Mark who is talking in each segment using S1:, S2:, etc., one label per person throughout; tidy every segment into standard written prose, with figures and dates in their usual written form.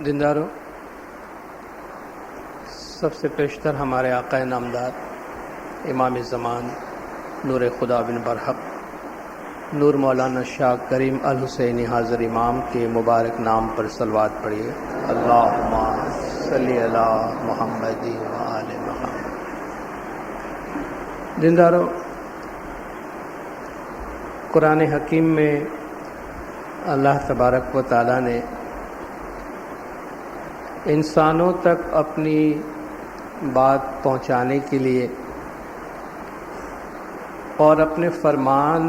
S1: دینداروں، سب سے پیشتر ہمارے آقا نامدار امام زمان نور خدا بن برحق نور مولانا شاہ کریم الحسینی حاضر امام کے مبارک نام پر صلوات پڑھیے۔ اللہم صلی علی محمد و آل محمد۔ دینداروں، قرآن حکیم میں اللہ تبارک و تعالیٰ نے انسانوں تک اپنی بات پہنچانے کے لیے اور اپنے فرمان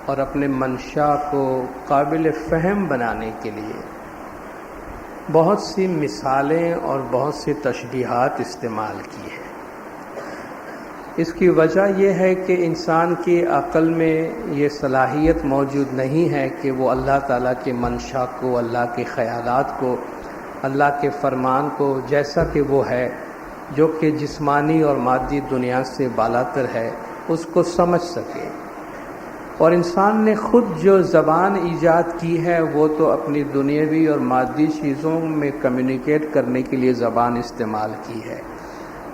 S1: اور اپنے منشا کو قابل فہم بنانے کے لیے بہت سی مثالیں اور بہت سی تشبیہات استعمال کی ہیں۔ اس کی وجہ یہ ہے کہ انسان کی عقل میں یہ صلاحیت موجود نہیں ہے کہ وہ اللہ تعالیٰ کے منشا کو، اللہ کے خیالات کو، اللہ کے فرمان کو جیسا کہ وہ ہے، جو کہ جسمانی اور مادی دنیا سے بالاتر ہے، اس کو سمجھ سکے۔ اور انسان نے خود جو زبان ایجاد کی ہے وہ تو اپنی دنیاوی اور مادی چیزوں میں کمیونیکیٹ کرنے کے لیے زبان استعمال کی ہے۔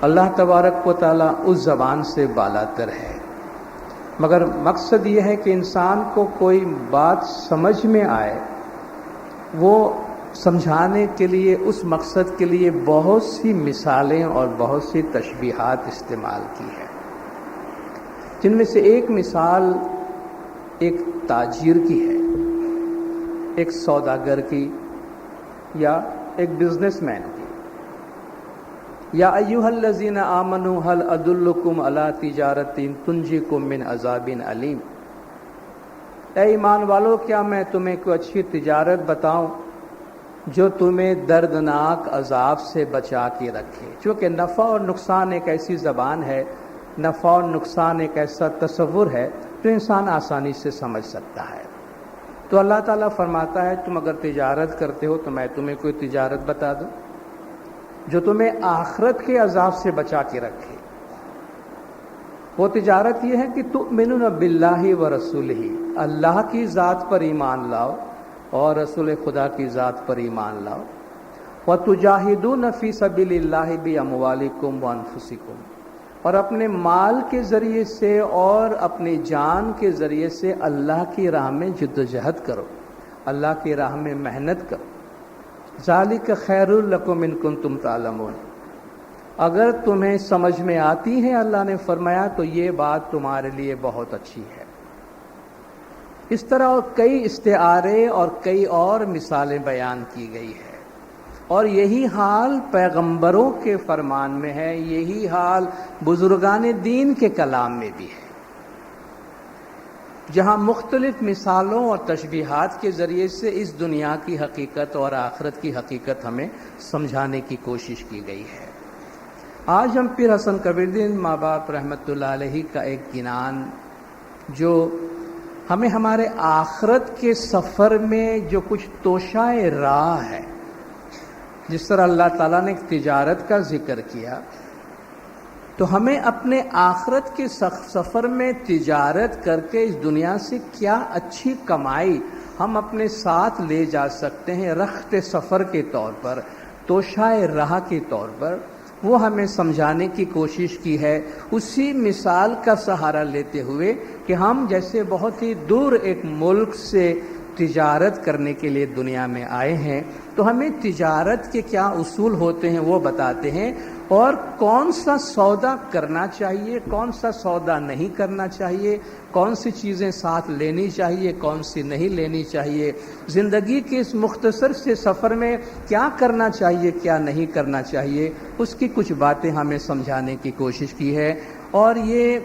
S1: اللہ تبارک و تعالیٰ اس زبان سے بالاتر ہے، مگر مقصد یہ ہے کہ انسان کو کوئی بات سمجھ میں آئے، وہ سمجھانے کے لیے اس مقصد کے لیے بہت سی مثالیں اور بہت سی تشبیہات استعمال کی ہے، جن میں سے ایک مثال ایک تاجر کی ہے، ایک سوداگر کی یا ایک بزنس مین کی۔ یا ایھا الذین آمنوا هل ادلکم علی تجارۃ تنجیکم من عذاب علیم۔ اے ایمان والو، کیا میں تمہیں کوئی اچھی تجارت بتاؤں جو تمہیں دردناک عذاب سے بچا کے رکھے؟ چونکہ نفع اور نقصان ایک ایسی زبان ہے، نفع اور نقصان ایک ایسا تصور ہے جو انسان آسانی سے سمجھ سکتا ہے۔ تو اللہ تعالیٰ فرماتا ہے تم اگر تجارت کرتے ہو تو میں تمہیں کوئی تجارت بتا دوں جو تمہیں آخرت کے عذاب سے بچا کے رکھے۔ وہ تجارت یہ ہے کہ تؤمنون باللہ ورسولہ، اللہ کی ذات پر ایمان لاؤ اور رسول خدا کی ذات پر ایمان لاؤ، وتجاہدون فی سبیل اللہ باموالکم وانفسکم، اور اپنے مال کے ذریعے سے اور اپنی جان کے ذریعے سے اللہ کی راہ میں جدوجہد کرو، اللہ کی راہ میں محنت کرو۔ ذالک خیر لکم ان کنتم تعلمون، اگر تمہیں سمجھ میں آتی ہے اللہ نے فرمایا تو یہ بات تمہارے لیے بہت اچھی ہے۔ اس طرح اور کئی استعارے اور کئی اور مثالیں بیان کی گئی ہے، اور یہی حال پیغمبروں کے فرمان میں ہے، یہی حال بزرگان دین کے کلام میں بھی ہے، جہاں مختلف مثالوں اور تشبیہات کے ذریعے سے اس دنیا کی حقیقت اور آخرت کی حقیقت ہمیں سمجھانے کی کوشش کی گئی ہے۔ آج ہم پیر حسن کبیرالدین ماں باپ رحمۃ اللہ علیہ کا ایک گنان جو ہمیں ہمارے آخرت کے سفر میں جو کچھ توشائے راہ ہے، جس طرح اللہ تعالیٰ نے ایک تجارت کا ذکر کیا، تو ہمیں اپنے آخرت کے سفر میں تجارت کر کے اس دنیا سے کیا اچھی کمائی ہم اپنے ساتھ لے جا سکتے ہیں رخت سفر کے طور پر، توشائے راہ کے طور پر، وہ ہمیں سمجھانے کی کوشش کی ہے، اسی مثال کا سہارا لیتے ہوئے کہ ہم جیسے بہت ہی دور ایک ملک سے تجارت کرنے کے لیے دنیا میں آئے ہیں، تو ہمیں تجارت کے کیا اصول ہوتے ہیں وہ بتاتے ہیں، اور کون سا سودا کرنا چاہیے، کون سا سودا نہیں کرنا چاہیے، کون سی چیزیں ساتھ لینی چاہیے، کون سی نہیں لینی چاہیے، زندگی کے اس مختصر سے سفر میں کیا کرنا چاہیے، کیا نہیں کرنا چاہیے، اس کی کچھ باتیں ہمیں سمجھانے کی کوشش کی ہے۔ اور یہ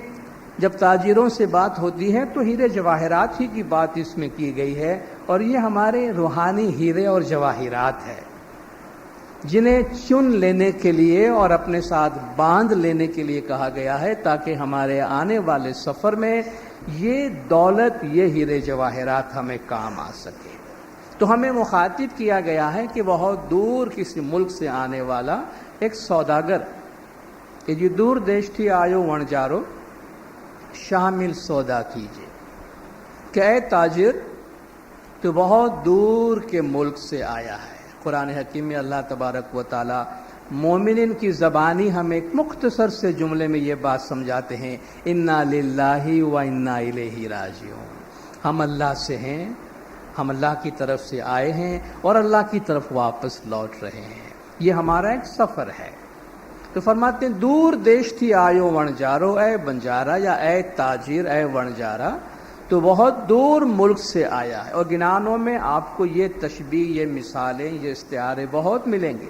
S1: جب تاجروں سے بات ہوتی ہے تو ہیرے جواہرات ہی کی بات اس میں کی گئی ہے، اور یہ ہمارے روحانی ہیرے اور جواہرات ہیں جنہیں چن لینے کے لیے اور اپنے ساتھ باندھ لینے کے لیے کہا گیا ہے، تاکہ ہمارے آنے والے سفر میں یہ دولت، یہ ہیرے جواہرات ہمیں کام آ سکے۔ تو ہمیں مخاطب کیا گیا ہے کہ بہت دور کسی ملک سے آنے والا ایک سوداگر کہ یہ دور دیش تھی آیو وણجارو شامل سودا کیجیے، کہ اے تاجر تو بہت دور کے ملک سے آیا ہے، قرآن حکیم میں اللہ تبارک و تعالی مومنین کی زبانی ہمیں ایک مختصر سے جملے میں یہ بات سمجھاتے ہیں، انا للہ و انا الیہ راجعون، ہم اللہ سے ہیں، ہم اللہ کی طرف سے آئے ہیں اور اللہ کی طرف واپس لوٹ رہے ہیں، یہ ہمارا ایک سفر ہے۔ تو فرماتے ہیں دور دیش تھی آیو ونجارو، اے بنجارا یا اے تاجر اے ونجارا، تو بہت دور ملک سے آیا ہے۔ اور گنانوں میں آپ کو یہ تشبیہ، یہ مثالیں، یہ استعارے بہت ملیں گے۔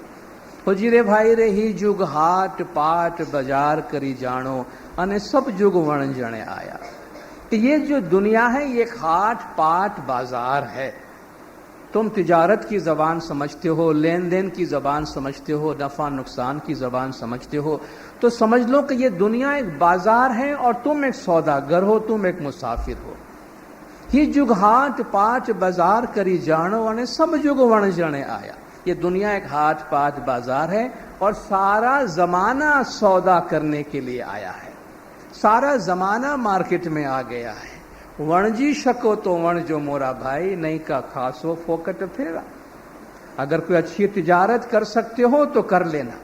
S1: حجرے بھائی رہی جگ ہاٹ پاٹ بازار کری جانو، انے سب جگ ونجنے آیا۔ کہ یہ جو دنیا ہے یہ ایک ہاٹ پاٹ بازار ہے۔ تم تجارت کی زبان سمجھتے ہو، لین دین کی زبان سمجھتے ہو، نفع نقصان کی زبان سمجھتے ہو، تو سمجھ لو کہ یہ دنیا ایک بازار ہے اور تم ایک سوداگر ہو، تم ایک مسافر ہو۔ ہی جگ ہاٹ پاٹ بازار کری جانو، انے سب جگ ونجنے آیا۔ یہ دنیا ایک ہاٹ پاٹ بازار ہے اور سارا زمانہ سودا کرنے کے لیے آیا ہے، سارا زمانہ مارکیٹ میں آ گیا ہے۔ ونجی شکو تو ون جو مورا بھائی، نہیں کا کھاسو فوکٹ پھیرا۔ اگر کوئی اچھی تجارت کر سکتے ہو تو کر لینا،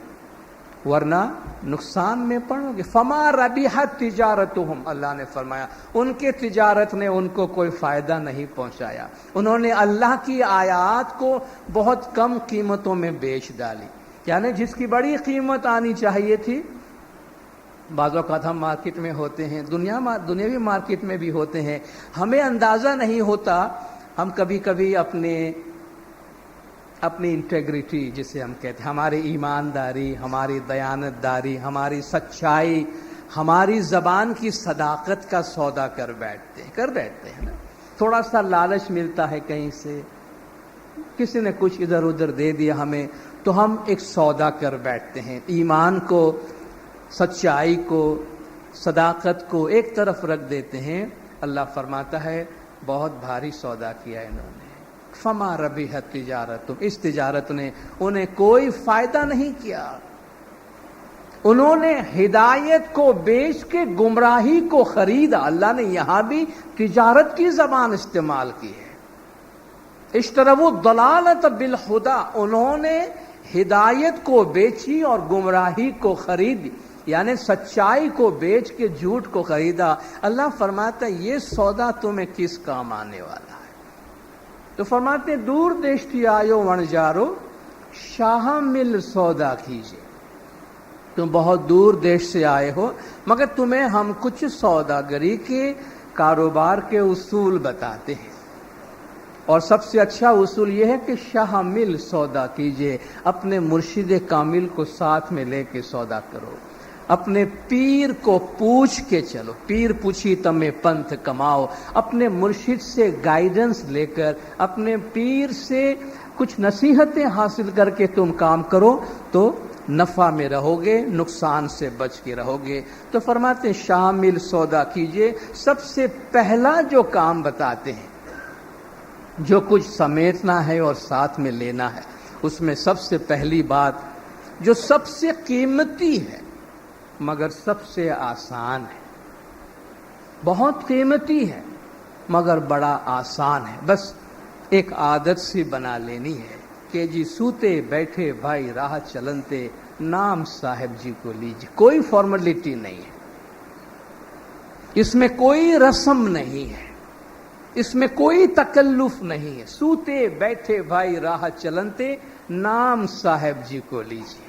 S1: ورنہ نقصان میں پڑو گے۔ فما ربحت تجارتہم، اللہ نے فرمایا ان کے تجارت نے ان کو کوئی فائدہ نہیں پہنچایا، انہوں نے اللہ کی آیات کو بہت کم قیمتوں میں بیچ ڈالی، یعنی جس کی بڑی قیمت آنی چاہیے تھی۔ بعض اوقات ہم مارکیٹ میں ہوتے ہیں، دنیاوی مارکیٹ میں بھی ہوتے ہیں، ہمیں اندازہ نہیں ہوتا، ہم کبھی کبھی اپنی انٹیگریٹی جسے ہم کہتے ہیں، ہماری ایمانداری، ہماری دیانتداری، ہماری سچائی، ہماری زبان کی صداقت کا سودا کر بیٹھتے ہیں نا۔ تھوڑا سا لالچ ملتا ہے کہیں سے، کسی نے کچھ ادھر ادھر دے دیا ہمیں، تو ہم ایک سودا کر بیٹھتے ہیں، ایمان کو، سچائی کو، صداقت کو ایک طرف رکھ دیتے ہیں۔ اللہ فرماتا ہے بہت بھاری سودا کیا انہوں نے۔ فما ربحت تجارتہم، اس تجارت نے انہیں کوئی فائدہ نہیں کیا، انہوں نے ہدایت کو بیچ کے گمراہی کو خریدا۔ اللہ نے یہاں بھی تجارت کی زبان استعمال کی ہے، اشتروا الضلالۃ بالہدی، انہوں نے ہدایت کو بیچی اور گمراہی کو خریدی، یعنی سچائی کو بیچ کے جھوٹ کو خریدا۔ اللہ فرماتا ہے یہ سودا تمہیں کس کام آنے والا ہے؟ تو فرماتے ہیں دور دیش تھی آیو ونجارو، شاہ مل سودا کیجئے۔ تم بہت دور دیش سے آئے ہو، مگر تمہیں ہم کچھ سوداگری کے، کاروبار کے اصول بتاتے ہیں، اور سب سے اچھا اصول یہ ہے کہ شاہ مل سودا کیجئے، اپنے مرشد کامل کو ساتھ میں لے کے سودا کرو، اپنے پیر کو پوچھ کے چلو، پیر پوچھی تمہیں پنتھ کماؤ، اپنے مرشد سے گائیڈنس لے کر، اپنے پیر سے کچھ نصیحتیں حاصل کر کے تم کام کرو تو نفع میں رہو گے، نقصان سے بچ کے رہو گے۔ تو فرماتے ہیں شامل سودا کیجئے۔ سب سے پہلا جو کام بتاتے ہیں، جو کچھ سمیٹنا ہے اور ساتھ میں لینا ہے، اس میں سب سے پہلی بات جو سب سے قیمتی ہے مگر سب سے آسان ہے، بہت قیمتی ہے مگر بڑا آسان ہے، بس ایک عادت سی بنا لینی ہے کہ جی سوتے بیٹھے بھائی راہ چلنتے، نام صاحب جی کو لیجیے۔ کوئی فارمیلٹی نہیں ہے، اس میں کوئی رسم نہیں ہے، اس میں کوئی تکلف نہیں ہے۔ سوتے بیٹھے بھائی راہ چلنتے، نام صاحب جی کو لیجیے۔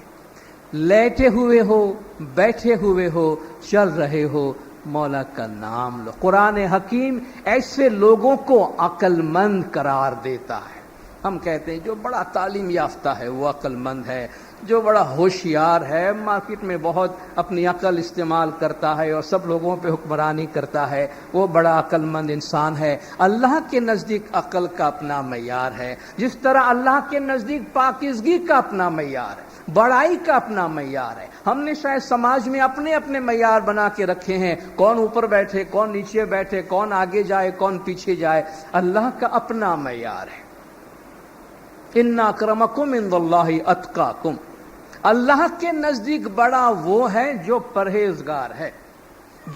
S1: لیٹے ہوئے ہو، بیٹھے ہوئے ہو، چل رہے ہو، مولا کا نام لو۔ قرآن حکیم ایسے لوگوں کو عقل مند قرار دیتا ہے۔ ہم کہتے ہیں جو بڑا تعلیم یافتہ ہے وہ عقل مند ہے، جو بڑا ہوشیار ہے، مارکیٹ میں بہت اپنی عقل استعمال کرتا ہے اور سب لوگوں پہ حکمرانی کرتا ہے، وہ بڑا عقل مند انسان ہے۔ اللہ کے نزدیک عقل کا اپنا معیار ہے، جس طرح اللہ کے نزدیک پاکیزگی کا اپنا معیار ہے، بڑائی کا اپنا معیار ہے۔ ہم نے شاید سماج میں اپنے اپنے معیار بنا کے رکھے ہیں، کون اوپر بیٹھے، کون نیچے بیٹھے، کون آگے جائے، کون پیچھے جائے۔ اللہ کا اپنا معیار ہے۔ ان اکرمکم عند اللہ اتقاکم، اللہ کے نزدیک بڑا وہ ہے جو پرہیزگار ہے،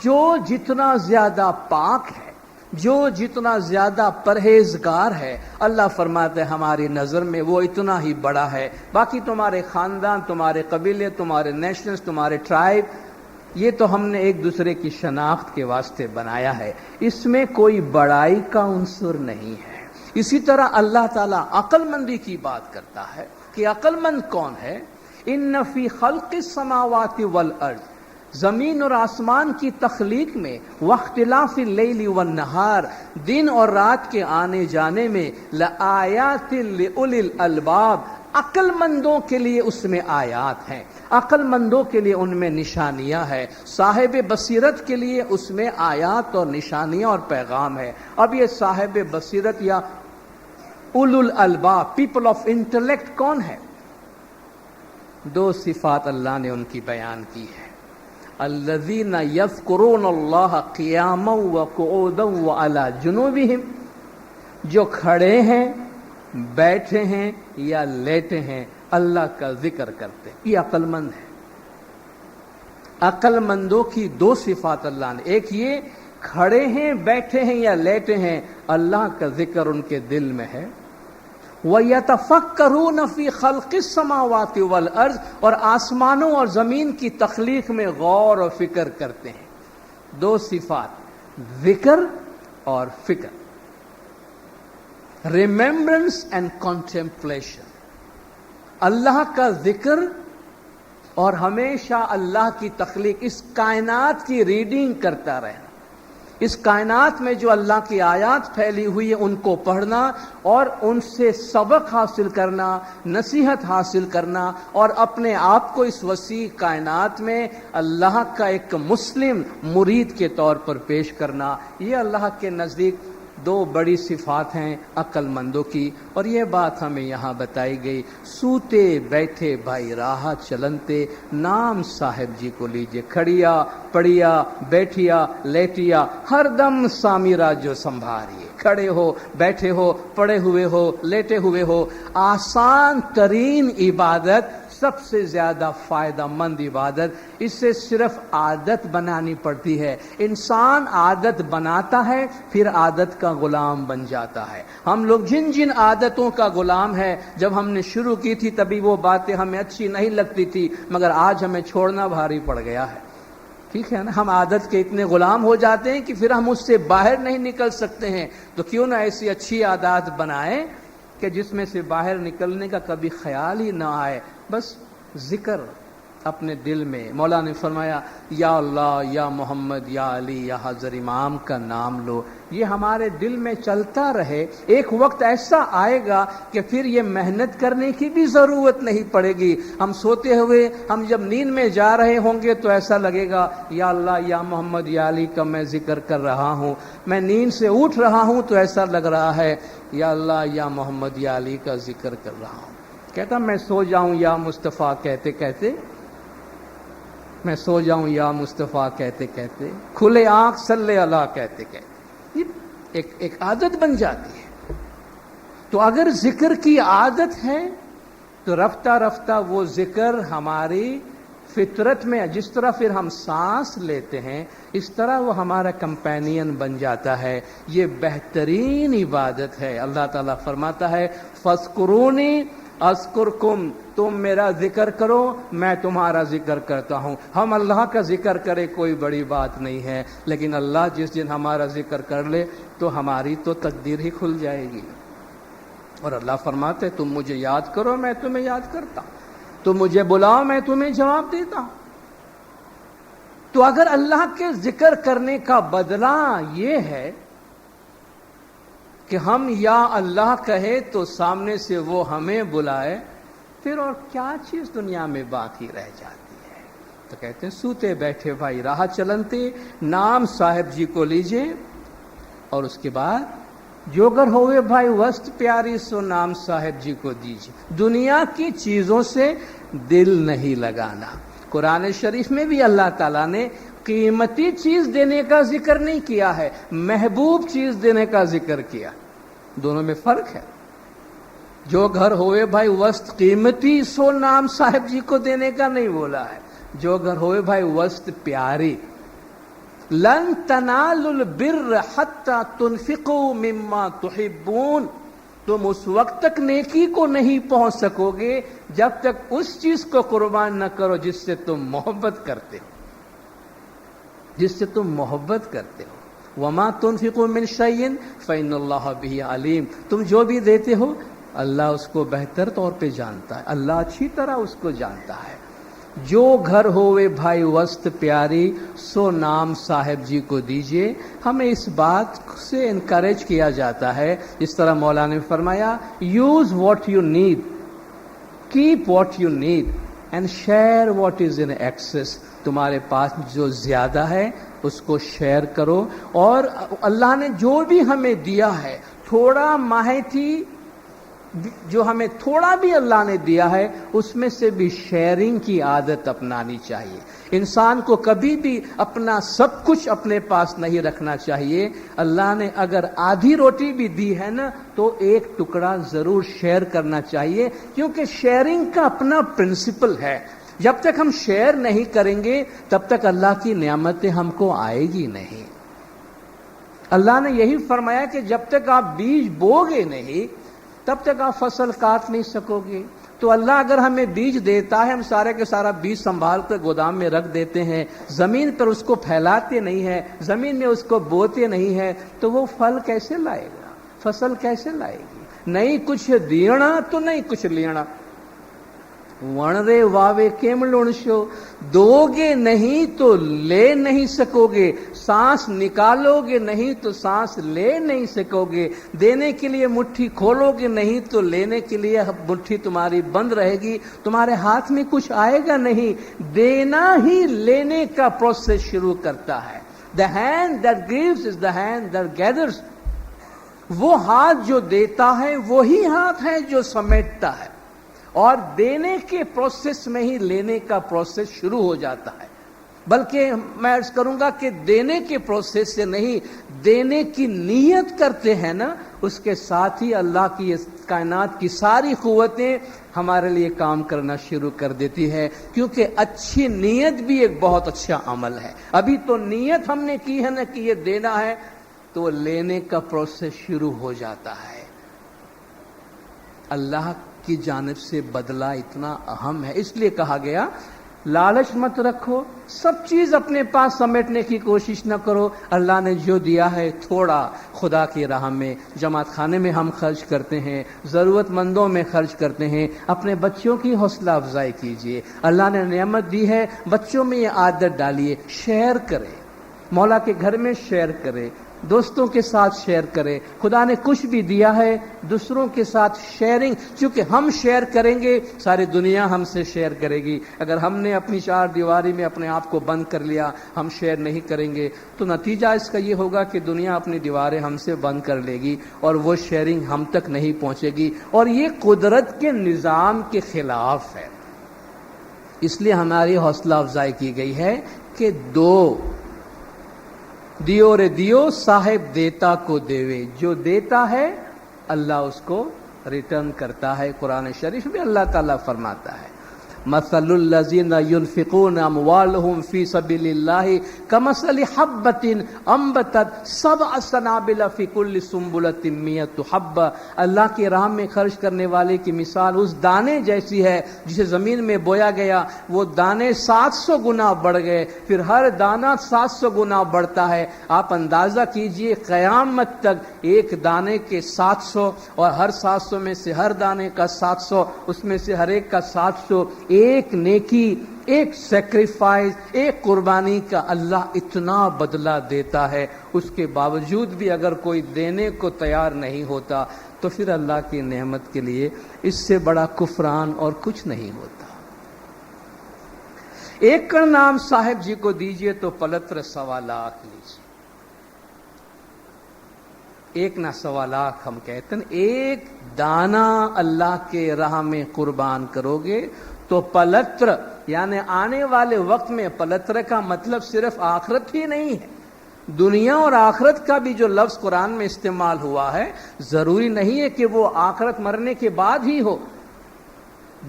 S1: جو جتنا زیادہ پاک ہے، جو جتنا زیادہ پرہیزگار ہے اللہ فرماتے ہیں ہماری نظر میں وہ اتنا ہی بڑا ہے. باقی تمہارے خاندان، تمہارے قبیلے، تمہارے نیشنلز، تمہارے ٹرائب، یہ تو ہم نے ایک دوسرے کی شناخت کے واسطے بنایا ہے، اس میں کوئی بڑائی کا عنصر نہیں ہے. اسی طرح اللہ تعالیٰ عقل مندی کی بات کرتا ہے کہ عقل مند کون ہے. ان فی خلق السماوات والارض، زمین اور آسمان کی تخلیق میں، واختلاف اللیل والنہار، دن اور رات کے آنے جانے میں، لآیات لأولی الالباب، عقل مندوں کے لیے اس میں آیات ہیں، عقل مندوں کے لیے ان میں نشانیاں ہیں، صاحب بصیرت کے لیے اس میں آیات اور نشانیاں اور پیغام ہے. اب یہ صاحب بصیرت یا اولو الالباب، پیپل آف انٹلیکٹ کون ہے؟ دو صفات اللہ نے ان کی بیان کی ہے. الذین یذکرون اللہ قیاما وقعودا وعلی جنوبہم، جو کھڑے ہیں، بیٹھے ہیں یا لیٹے ہیں اللہ کا ذکر کرتے ہیں. یہ عقل مند ہے. عقل مندوں کی دو صفات اللہ نے، ایک یہ کھڑے ہیں، بیٹھے ہیں یا لیٹے ہیں، اللہ کا ذکر ان کے دل میں ہے. وَيَتَفَكَّرُونَ فِي خَلْقِ السَّمَاوَاتِ وَالْأَرْضِ، اور آسمانوں اور زمین کی تخلیق میں غور و فکر کرتے ہیں. دو صفات، ذکر اور فکر، ریممبرنس اینڈ کنٹمپلیشن. اللہ کا ذکر اور ہمیشہ اللہ کی تخلیق، اس کائنات کی ریڈنگ کرتا رہنا، اس کائنات میں جو اللہ کی آیات پھیلی ہوئی ہے ان کو پڑھنا اور ان سے سبق حاصل کرنا، نصیحت حاصل کرنا، اور اپنے آپ کو اس وسیع کائنات میں اللہ کا ایک مسلم مرید کے طور پر پیش کرنا. یہ اللہ کے نزدیک دو بڑی صفات ہیں عقل مندوں کی. اور یہ بات ہمیں یہاں بتائی گئی. سوتے بیٹھے بھائی راہ چلنتے، نام صاحب جی کو لیجئے. کھڑیا پڑیا بیٹھیا لیٹیا، ہر دم سامیرا جو سنبھاریے. کھڑے ہو، بیٹھے ہو، پڑے ہوئے ہو، لیٹے ہوئے ہو. آسان ترین عبادت، سب سے زیادہ فائدہ مند عبادت، اس سے صرف عادت بنانی پڑتی ہے. انسان عادت بناتا ہے، پھر عادت کا غلام بن جاتا ہے. ہم لوگ جن جن عادتوں کا غلام ہے، جب ہم نے شروع کی تھی تبھی وہ باتیں ہمیں اچھی نہیں لگتی تھی، مگر آج ہمیں چھوڑنا بھاری پڑ گیا ہے. ٹھیک ہے نا؟ ہم عادت کے اتنے غلام ہو جاتے ہیں کہ پھر ہم اس سے باہر نہیں نکل سکتے ہیں. تو کیوں نہ ایسی اچھی عادات بنائیں کہ جس میں سے باہر نکلنے کا کبھی خیال ہی نہ آئے. بس ذکر اپنے دل میں. مولا نے فرمایا یا اللہ، یا محمد، یا علی، یا حضر امام کا نام لو. یہ ہمارے دل میں چلتا رہے. ایک وقت ایسا آئے گا کہ پھر یہ محنت کرنے کی بھی ضرورت نہیں پڑے گی. ہم سوتے ہوئے، ہم جب نیند میں جا رہے ہوں گے تو ایسا لگے گا یا اللہ، یا محمد، یا علی کا میں ذکر کر رہا ہوں. میں نیند سے اٹھ رہا ہوں تو ایسا لگ رہا ہے یا اللہ، یا محمد، یا علی کا ذکر کر رہا ہوں. کہتا میں سو جاؤں یا مصطفیٰ کہتے کہتے، میں سو جاؤں یا مصطفیٰ کہتے کہتے، کھلے آنکھ صلی اللہ کہتے کہتے. یہ ایک عادت بن جاتی ہے. تو اگر ذکر کی عادت ہے تو رفتہ رفتہ وہ ذکر ہماری فطرت میں، جس طرح پھر ہم سانس لیتے ہیں اس طرح وہ ہمارا کمپینین بن جاتا ہے. یہ بہترین عبادت ہے. اللہ تعالیٰ فرماتا ہے فَاذْكُرُونِي اذکرکم، تم میرا ذکر کرو میں تمہارا ذکر کرتا ہوں. ہم اللہ کا ذکر کرے کوئی بڑی بات نہیں ہے، لیکن اللہ جس دن ہمارا ذکر کر لے تو ہماری تو تقدیر ہی کھل جائے گی. اور اللہ فرماتے تم مجھے یاد کرو میں تمہیں یاد کرتا ہوں، تم مجھے بلاؤ میں تمہیں جواب دیتا ہوں. تو اگر اللہ کے ذکر کرنے کا بدلہ یہ ہے کہ ہم یا اللہ کہے تو سامنے سے وہ ہمیں بلائے، پھر اور کیا چیز دنیا میں باقی رہ جاتی ہے. تو کہتے ہیں سوتے بیٹھے بھائی راہ چلنتے، نام صاحب جی کو لیجئے. اور اس کے بعد جو گر ہوئے بھائی وسط پیاری سو نام صاحب جی کو دیجئے. دنیا کی چیزوں سے دل نہیں لگانا. قرآن شریف میں بھی اللہ تعالیٰ نے قیمتی چیز دینے کا ذکر نہیں کیا ہے، محبوب چیز دینے کا ذکر کیا. دونوں میں فرق ہے. جو گھر ہوئے بھائی وسط قیمتی سو نام صاحب جی کو دینے کا نہیں بولا ہے. جو گھر ہوئے بھائی وسط پیاری. لن تنالوا البر حتى تنفقوا مما تحبون، تم اس وقت تک نیکی کو نہیں پہنچ سکو گے جب تک اس چیز کو قربان نہ کرو جس سے تم محبت کرتے ہو، جس سے تم محبت کرتے ہو۔ وما تنفقوا من شيء فإن الله به عليم، تم جو بھی دیتے ہو اللہ اس کو بہتر طور پہ جانتا ہے، اللہ اچھی طرح اس کو جانتا ہے۔ جو گھر ہوئے بھائی وسط پیاری، سو نام صاحب جی کو دیجئے۔ ہمیں اس بات سے انکریج کیا جاتا ہے، جس طرح مولانا نے فرمایا use what you need, keep what you need and share what is in excess, تمہارے پاس جو زیادہ ہے اس کو شیئر کرو، اور اللہ نے جو بھی ہمیں دیا ہے، تھوڑا ماہی تھی جو ہمیں تھوڑا بھی اللہ نے دیا ہے اس میں سے بھی شیئرنگ کی عادت اپنانی چاہیے۔ انسان کو کبھی بھی اپنا سب کچھ اپنے پاس نہیں رکھنا چاہیے۔ اللہ نے اگر آدھی روٹی بھی دی ہے نا تو ایک ٹکڑا ضرور شیئر کرنا چاہیے، کیونکہ شیئرنگ کا اپنا پرنسپل ہے۔ جب تک ہم شیئر نہیں کریں گے تب تک اللہ کی نعمتیں ہم کو آئے گی نہیں۔ اللہ نے یہی فرمایا کہ جب تک آپ بیج بوگے نہیں تب تک آپ فصل کاٹ نہیں سکو گے۔ تو اللہ اگر ہمیں بیج دیتا ہے، ہم سارے کے سارا بیج سنبھال کر گودام میں رکھ دیتے ہیں، زمین پر اس کو پھیلاتے نہیں ہیں، زمین میں اس کو بوتے نہیں ہیں، تو وہ پھل کیسے لائے گا، فصل کیسے لائے گی؟ نہیں کچھ دینا تو نہیں کچھ لینا۔ ون رے واوے کیم لونشو، دو گے نہیں تو لے نہیں سکو گے، سانس نکالو گے نہیں تو سانس لے نہیں سکو گے، دینے کے لیے مٹھی کھولو گے نہیں تو لینے کے لیے مٹھی تمہاری بند رہے گی، تمہارے ہاتھ میں کچھ آئے گا نہیں۔ دینا ہی لینے کا پروسیس شروع کرتا ہے۔ The hand that gives is the hand that gathers۔ وہ ہاتھ جو دیتا ہے وہی ہاتھ ہے جو سمیٹتا ہے، اور دینے کے پروسیس میں ہی لینے کا پروسیس شروع ہو جاتا ہے۔ بلکہ میں عرض کروں گا کہ دینے کے پروسیس سے نہیں، دینے کی نیت کرتے ہیں نا، اس کے ساتھ ہی اللہ کی کائنات کی ساری قوتیں ہمارے لیے کام کرنا شروع کر دیتی ہے، کیونکہ اچھی نیت بھی ایک بہت اچھا عمل ہے۔ ابھی تو نیت ہم نے کی ہے نا کہ یہ دینا ہے، تو لینے کا پروسیس شروع ہو جاتا ہے۔ اللہ کی جانب سے بدلہ اتنا اہم ہے، اس لیے کہا گیا لالچ مت رکھو، سب چیز اپنے پاس سمیٹنے کی کوشش نہ کرو۔ اللہ نے جو دیا ہے تھوڑا خدا کی راہ میں، جماعت خانے میں ہم خرچ کرتے ہیں، ضرورت مندوں میں خرچ کرتے ہیں، اپنے بچوں کی حوصلہ افزائی کیجیے۔ اللہ نے نعمت دی ہے، بچوں میں یہ عادت ڈالیے، شیئر کرے، مولا کے گھر میں شیئر کرے، دوستوں کے ساتھ شیئر کرے۔ خدا نے کچھ بھی دیا ہے دوسروں کے ساتھ شیئرنگ، چونکہ ہم شیئر کریں گے ساری دنیا ہم سے شیئر کرے گی۔ اگر ہم نے اپنی چار دیواری میں اپنے آپ کو بند کر لیا، ہم شیئر نہیں کریں گے، تو نتیجہ اس کا یہ ہوگا کہ دنیا اپنی دیواریں ہم سے بند کر لے گی اور وہ شیئرنگ ہم تک نہیں پہنچے گی، اور یہ قدرت کے نظام کے خلاف ہے۔ اس لیے ہماری حوصلہ افزائی کی گئی ہے کہ دیو رے دیو صاحب دیتا کو دیوے، جو دیتا ہے اللہ اس کو ریٹرن کرتا ہے۔ قرآن شریف میں اللہ تعالیٰ فرماتا ہے مثل الذین ينفقون اموالهم فی سبیل اللہ کمثل حبۃ انبتت سبع سنابل فی کل سنبلۃ مئۃ حبۃ، اللہ کی راہ میں خرچ کرنے والے کی مثال اس دانے جیسی ہے جسے زمین میں بویا گیا، وہ دانے 700 گنا بڑھ گئے، پھر ہر دانہ 700 گنا بڑھتا ہے۔ آپ اندازہ کیجئے قیامت تک ایک دانے کے 700، اور ہر 700 میں سے ہر دانے کا 700، اس میں سے ہر ایک کا 700، ایک نیکی، ایک سیکریفائز، ایک قربانی کا اللہ اتنا بدلہ دیتا ہے۔ اس کے باوجود بھی اگر کوئی دینے کو تیار نہیں ہوتا تو پھر اللہ کی نعمت کے لیے اس سے بڑا کفران اور کچھ نہیں ہوتا۔ ایک کا نام صاحب جی کو دیجئے تو پلتر 1.25 لاکھ لیجئے، ایک نہ 1.25 لاکھ ہم کہتے ہیں، ایک دانہ اللہ کے راہ میں قربان کرو گے تو پلتر، یعنی آنے والے وقت میں، پلتر کا مطلب صرف آخرت ہی نہیں ہے، دنیا اور آخرت کا بھی جو لفظ قرآن میں استعمال ہوا ہے ضروری نہیں ہے کہ وہ آخرت مرنے کے بعد ہی ہو۔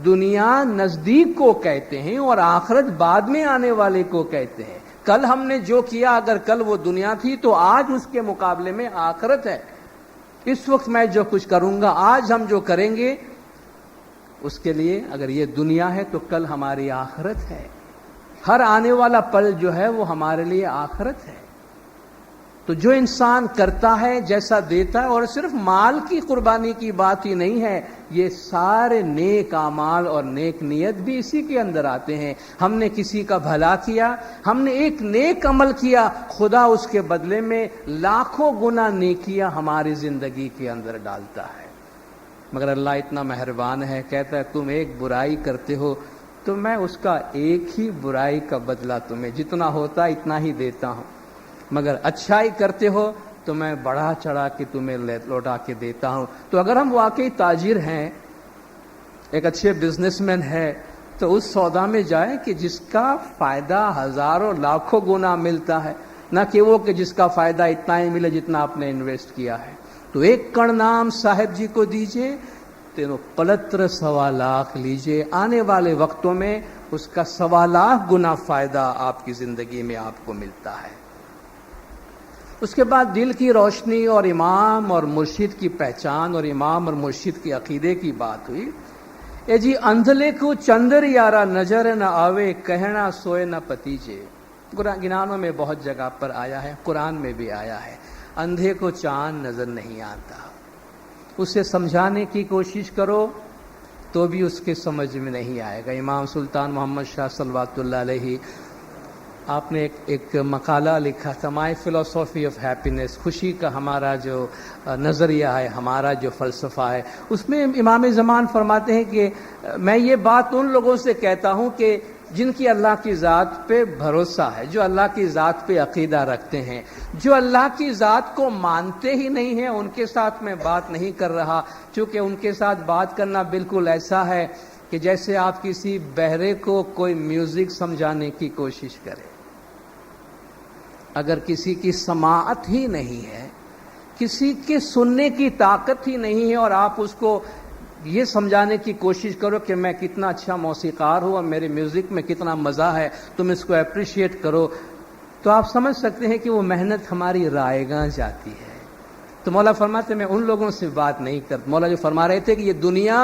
S1: دنیا نزدیک کو کہتے ہیں اور آخرت بعد میں آنے والے کو کہتے ہیں۔ کل ہم نے جو کیا، اگر کل وہ دنیا تھی تو آج اس کے مقابلے میں آخرت ہے. اس وقت میں جو کچھ کروں گا، آج ہم جو کریں گے اس کے لیے اگر یہ دنیا ہے تو کل ہماری آخرت ہے. ہر آنے والا پل جو ہے وہ ہمارے لیے آخرت ہے. تو جو انسان کرتا ہے، جیسا دیتا ہے، اور صرف مال کی قربانی کی بات ہی نہیں ہے، یہ سارے نیک اعمال اور نیک نیت بھی اسی کے اندر آتے ہیں. ہم نے کسی کا بھلا کیا، ہم نے ایک نیک عمل کیا، خدا اس کے بدلے میں لاکھوں گنا نیکیاں ہماری زندگی کے اندر ڈالتا ہے. مگر اللہ اتنا مہربان ہے، کہتا ہے تم ایک برائی کرتے ہو تو میں اس کا ایک ہی برائی کا بدلہ تمہیں جتنا ہوتا اتنا ہی دیتا ہوں. مگر اچھائی کرتے ہو تو میں بڑھا چڑھا کے تمہیں لوٹا کے دیتا ہوں. تو اگر ہم واقعی تاجر ہیں، ایک اچھے بزنس مین ہے، تو اس سودا میں جائے کہ جس کا فائدہ ہزاروں لاکھوں گنا ملتا ہے، نہ کہ وہ کہ جس کا فائدہ اتنا ہی ملے جتنا آپ نے انویسٹ کیا ہے. تو ایک کڑ نام صاحب جی کو دیجئے، تینوں پلتر 1.25 لاکھ لیجئے. آنے والے وقتوں میں اس کا 1.25 لاکھ گنا فائدہ آپ کی زندگی میں آپ کو ملتا ہے. اس کے بعد دل کی روشنی اور امام اور مرشد کی پہچان اور امام اور مرشد کی عقیدے کی بات ہوئی. اے جی اندھلے کو چندر یارا نظر نہ آوے، کہنا سوئے نہ پتیجے. گنانوں میں بہت جگہ پر آیا ہے، قرآن میں بھی آیا ہے. اندھے کو چاند نظر نہیں آتا، اسے سمجھانے کی کوشش کرو تو بھی اس کے سمجھ میں نہیں آئے گا. امام سلطان محمد شاہ صلوات اللہ علیہ، آپ نے ایک مقالہ لکھا تھا، مائی فلاسفی آف ہیپینس، خوشی کا ہمارا جو نظریہ ہے، ہمارا جو فلسفہ ہے. اس میں امام زمان فرماتے ہیں کہ میں یہ بات ان لوگوں سے کہتا ہوں کہ جن کی اللہ کی ذات پہ بھروسہ ہے، جو اللہ کی ذات پہ عقیدہ رکھتے ہیں. جو اللہ کی ذات کو مانتے ہی نہیں ہیں ان کے ساتھ میں بات نہیں کر رہا، چونکہ ان کے ساتھ بات کرنا بالکل ایسا ہے کہ جیسے آپ کسی بہرے کو کوئی میوزک سمجھانے کی کوشش کرے. اگر کسی کی سماعت ہی نہیں ہے، کسی کے سننے کی طاقت ہی نہیں ہے، اور آپ اس کو یہ سمجھانے کی کوشش کرو کہ میں کتنا اچھا موسیقار ہوں اور میرے میوزک میں کتنا مزہ ہے، تم اس کو اپریشیٹ کرو، تو آپ سمجھ سکتے ہیں کہ وہ محنت ہماری رائے گاں جاتی ہے. تو مولا فرماتے ہیں میں ان لوگوں سے بات نہیں کرتا. مولا جو فرما رہے تھے کہ یہ دنیا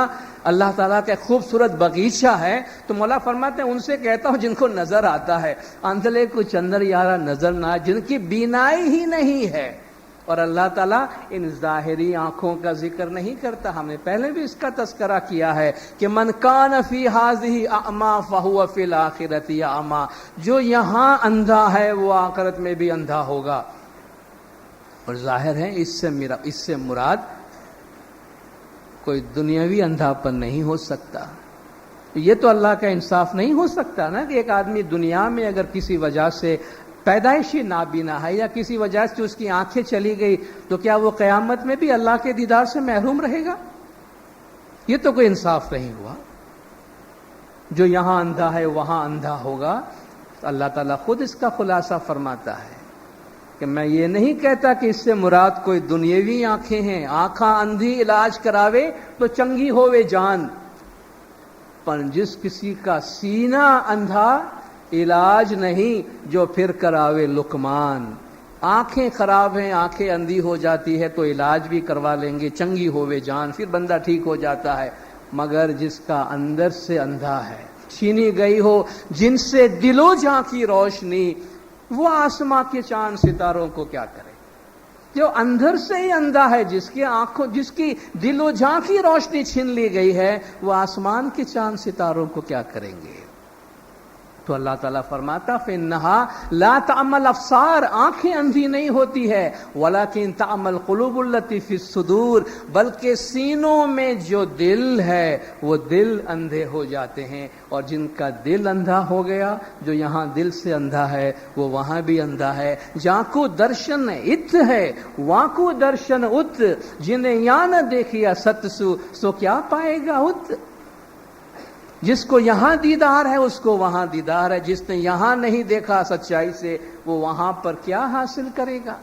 S1: اللہ تعالیٰ کا خوبصورت باغیچہ ہے، تو مولا فرماتے ہیں ان سے کہتا ہوں جن کو نظر آتا ہے. اندھلے کو چندر یارا نظر نہ، جن کی بینائی ہی نہیں ہے. اور اللہ تعالیٰ ان ظاہری آنکھوں کا ذکر نہیں کرتا. ہم نے پہلے بھی اس کا تذکرہ کیا ہے کہ من کان فی ہذہ اعمی فہو فی الآخرۃ اعمی، جو یہاں اندھا ہے وہ آخرت میں بھی اندھا ہوگا. اور ظاہر ہے اس سے مراد کوئی دنیاوی اندھا پن نہیں ہو سکتا. یہ تو اللہ کا انصاف نہیں ہو سکتا نا کہ ایک آدمی دنیا میں اگر کسی وجہ سے پیدائشی نابینا ہے یا کسی وجہ سے اس کی آنکھیں چلی گئی تو کیا وہ قیامت میں بھی اللہ کے دیدار سے محروم رہے گا؟ یہ تو کوئی انصاف نہیں ہوا. جو یہاں اندھا ہے وہاں اندھا ہوگا. تو اللہ تعالیٰ خود اس کا خلاصہ فرماتا ہے کہ میں یہ نہیں کہتا کہ اس سے مراد کوئی دنیاوی آنکھیں ہیں. آنکھاں اندھی علاج کراوے تو چنگی ہووے جان، پر جس کسی کا سینہ اندھا علاج نہیں جو پھر کراوے لقمان. آنکھیں خراب ہیں، آنکھیں اندھی ہو جاتی ہے تو علاج بھی کروا لیں گے، چنگی ہووے جان، پھر بندہ ٹھیک ہو جاتا ہے. مگر جس کا اندر سے اندھا ہے، چھینی گئی ہو جن سے دل و جاں کی روشنی، وہ آسماں کے چاند ستاروں کو کیا کرے؟ جو اندر سے ہی اندھا ہے، جس کی دل و جاں کی روشنی چھین لی گئی ہے، وہ آسمان کے چاند ستاروں کو کیا کریں گے؟ تو اللہ تعالیٰ فرماتا فَإِنَّهَا لَا تَعْمَى الْأَبْصَارُ، آنکھیں اندھی نہیں ہوتی ہے، وَلَكِنْ تَعْمَى الْقُلُوبُ الَّتِي فِي الصُّدُورِ، بلکہ سینوں میں جو دل ہے وہ دل اندھے ہو جاتے ہیں. اور جن کا دل اندھا ہو گیا، جو یہاں دل سے اندھا ہے وہ وہاں بھی اندھا ہے. جہاں کو درشن ات ہے وہاں کو درشن ات، جنہیں یہاں نہ دیکھیا ست سو کیا پائے گا ات. جس کو یہاں دیدار ہے اس کو وہاں دیدار ہے، جس نے یہاں نہیں دیکھا سچائی سے وہ وہاں پر کیا حاصل کرے گا؟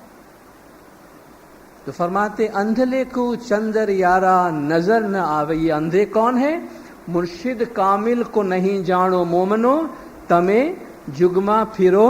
S1: تو فرماتے اندھلے کو چندر یارا نظر نہ آوے. یہ اندھے کون ہیں؟ مرشد کامل کو نہیں جانو مومنو، تمہیں جگما پھرو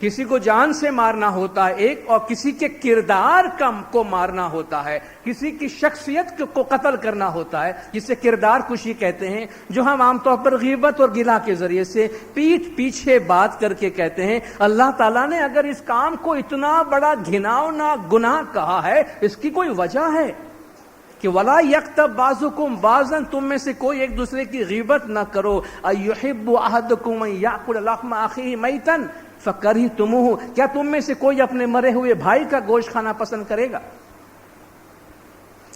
S1: کسی کو جان سے مارنا ہوتا ہے ایک، اور کسی کے کردار کو مارنا ہوتا ہے، کسی کی شخصیت کو قتل کرنا ہوتا ہے، جسے کردار کشی کہتے ہیں، جو ہم عام طور پر غیبت اور گلہ کے ذریعے سے پیٹھ پیچھے بات کر کے کہتے ہیں۔ اللہ تعالیٰ نے اگر اس کام کو اتنا بڑا گھناؤنا گناہ کہا ہے، اس کی کوئی وجہ ہے کہ وَلَا يَغْتَبْ بَعْضُكُمْ بَعْضًا، تم میں سے کوئی ایک دوسرے کی غیبت نہ کرو۔ أَيُحِبُّ أَحَدُكُمْ أَن يَأْكُلَ لَحْمَ أَخِيهِ مَيْتًا فَكَرِهْتُمُوهُ، کیا تم میں سے کوئی اپنے مرے ہوئے بھائی کا گوشت کھانا پسند کرے گا؟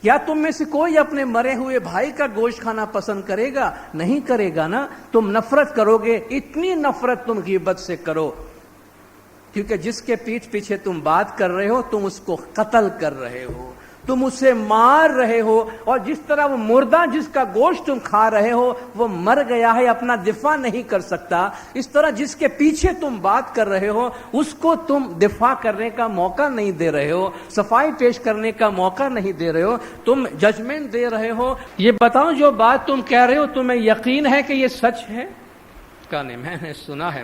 S1: کیا تم میں سے کوئی اپنے مرے ہوئے بھائی کا گوشت کھانا پسند کرے گا؟ نہیں کرے گا نا۔ تم نفرت کرو گے، اتنی نفرت تم غیبت سے کرو، کیونکہ جس کے پیٹھ پیچھے تم بات کر رہے ہو تم اس کو قتل کر رہے ہو، تم اسے مار رہے ہو، اور جس طرح وہ مردہ جس کا گوشت تم کھا رہے ہو وہ مر گیا ہے، اپنا دفاع نہیں کر سکتا، اس طرح جس کے پیچھے تم بات کر رہے ہو اس کو تم دفاع کرنے کا موقع نہیں دے رہے ہو، صفائی پیش کرنے کا موقع نہیں دے رہے ہو، تم ججمنٹ دے رہے ہو۔ یہ بتاؤ جو بات تم کہہ رہے ہو تمہیں یقین ہے کہ یہ سچ ہے؟ کہا نہیں، میں نے سنا ہے،